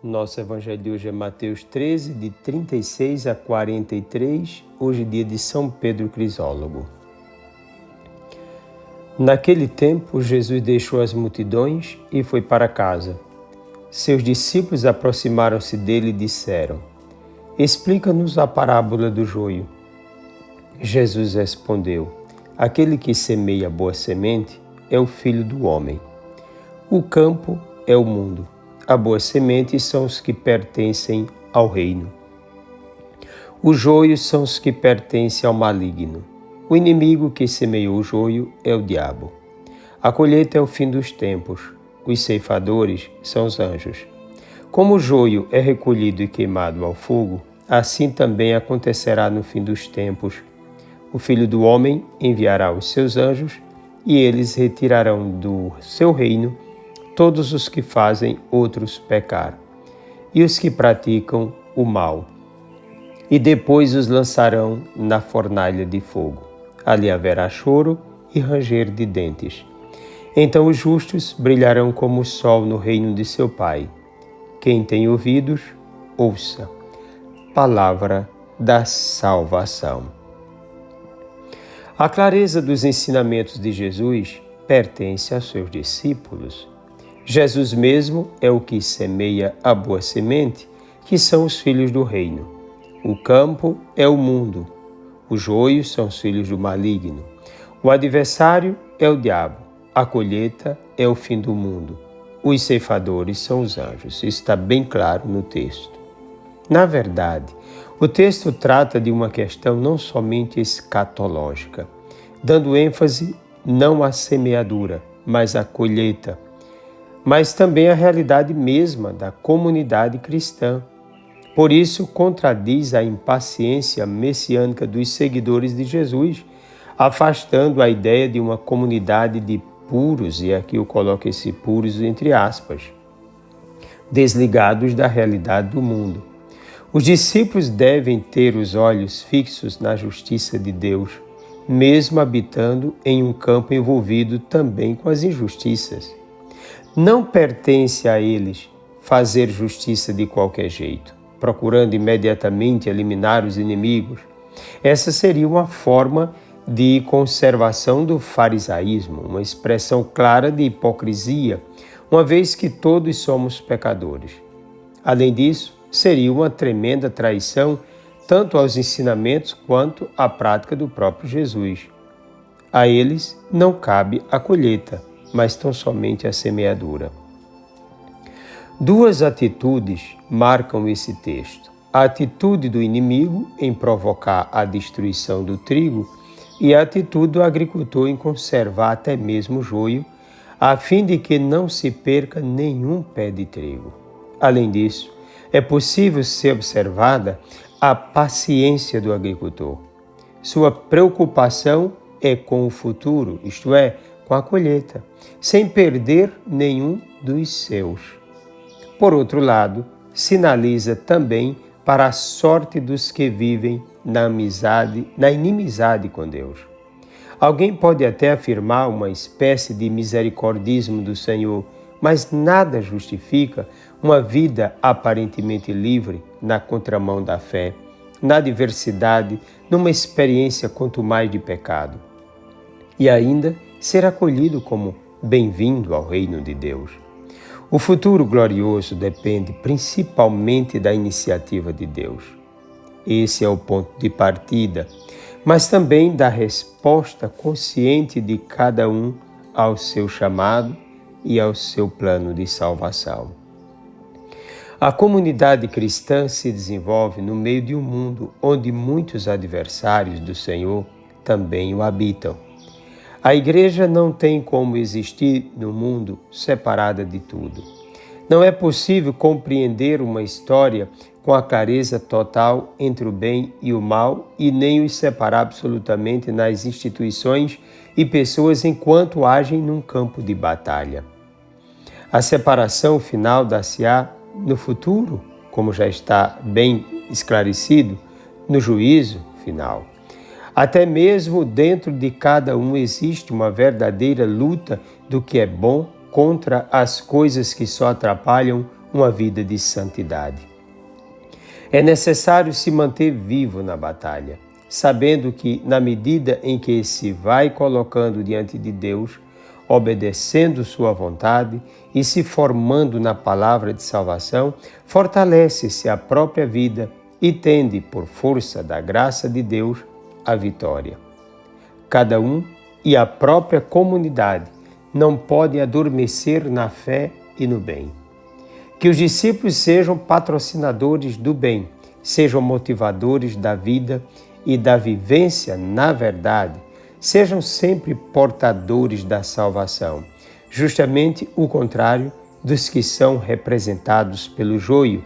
Nosso evangelho de hoje é Mateus 13, de 36 a 43, hoje dia de São Pedro Crisólogo. Naquele tempo, Jesus deixou as multidões e foi para casa. Seus discípulos aproximaram-se dele e disseram: Explica-nos a parábola do joio. Jesus respondeu: Aquele que semeia boa semente é o Filho do Homem. O campo é o mundo. A boa semente são os que pertencem ao reino. Os joios são os que pertencem ao maligno. O inimigo que semeou o joio é o diabo. A colheita é o fim dos tempos. Os ceifadores são os anjos. Como o joio é recolhido e queimado ao fogo, assim também acontecerá no fim dos tempos. O Filho do Homem enviará os seus anjos e eles retirarão do seu reino todos os que fazem outros pecar e os que praticam o mal, e depois os lançarão na fornalha de fogo. Ali haverá choro e ranger de dentes. Então os justos brilharão como o sol no reino de seu Pai. Quem tem ouvidos, ouça. Palavra da salvação. A clareza dos ensinamentos de Jesus pertence aos seus discípulos. Jesus mesmo é o que semeia a boa semente, que são os filhos do reino. O campo é o mundo. Os joios são os filhos do maligno. O adversário é o diabo. A colheita é o fim do mundo. Os ceifadores são os anjos. Isso está bem claro no texto. Na verdade, o texto trata de uma questão não somente escatológica, dando ênfase não à semeadura, mas à colheita, mas também a realidade mesma da comunidade cristã. Por isso, contradiz a impaciência messiânica dos seguidores de Jesus, afastando a ideia de uma comunidade de puros, e aqui eu coloco esse puros entre aspas, desligados da realidade do mundo. Os discípulos devem ter os olhos fixos na justiça de Deus, mesmo habitando em um campo envolvido também com as injustiças. Não pertence a eles fazer justiça de qualquer jeito, procurando imediatamente eliminar os inimigos. Essa seria uma forma de conservação do farisaísmo, uma expressão clara de hipocrisia, uma vez que todos somos pecadores. Além disso, seria uma tremenda traição tanto aos ensinamentos quanto à prática do próprio Jesus. A eles não cabe a colheita, mas tão somente a semeadura. Duas atitudes marcam esse texto: a atitude do inimigo em provocar a destruição do trigo e a atitude do agricultor em conservar até mesmo o joio, a fim de que não se perca nenhum pé de trigo. Além disso, é possível ser observada a paciência do agricultor. Sua preocupação é com o futuro, isto é, com a colheita, sem perder nenhum dos seus. Por outro lado, sinaliza também para a sorte dos que vivem na inimizade com Deus. Alguém pode até afirmar uma espécie de misericordismo do Senhor, mas nada justifica uma vida aparentemente livre na contramão da fé, na adversidade, numa experiência quanto mais de pecado. E ainda ser acolhido como bem-vindo ao reino de Deus. O futuro glorioso depende principalmente da iniciativa de Deus. Esse é o ponto de partida, mas também da resposta consciente de cada um ao seu chamado e ao seu plano de salvação. A comunidade cristã se desenvolve no meio de um mundo onde muitos adversários do Senhor também o habitam. A igreja não tem como existir no mundo separada de tudo. Não é possível compreender uma história com a clareza total entre o bem e o mal e nem os separar absolutamente nas instituições e pessoas enquanto agem num campo de batalha. A separação final dar-se-á no futuro, como já está bem esclarecido, no juízo final. Até mesmo dentro de cada um existe uma verdadeira luta do que é bom contra as coisas que só atrapalham uma vida de santidade. É necessário se manter vivo na batalha, sabendo que, na medida em que se vai colocando diante de Deus, obedecendo sua vontade e se formando na palavra de salvação, fortalece-se a própria vida e tende, por força da graça de Deus, a vitória. Cada um e a própria comunidade não podem adormecer na fé e no bem. Que os discípulos sejam patrocinadores do bem, sejam motivadores da vida e da vivência na verdade, sejam sempre portadores da salvação, justamente o contrário dos que são representados pelo joio,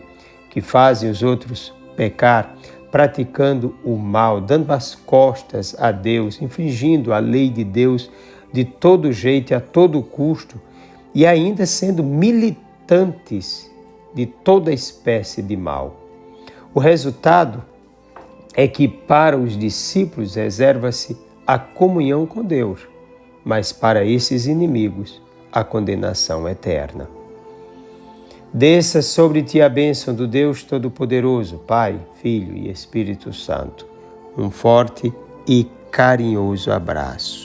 que fazem os outros pecar, praticando o mal, dando as costas a Deus, infringindo a lei de Deus de todo jeito e a todo custo, e ainda sendo militantes de toda espécie de mal. O resultado é que para os discípulos reserva-se a comunhão com Deus, mas para esses inimigos a condenação eterna. Desça sobre ti a bênção do Deus Todo-Poderoso, Pai, Filho e Espírito Santo. Um forte e carinhoso abraço.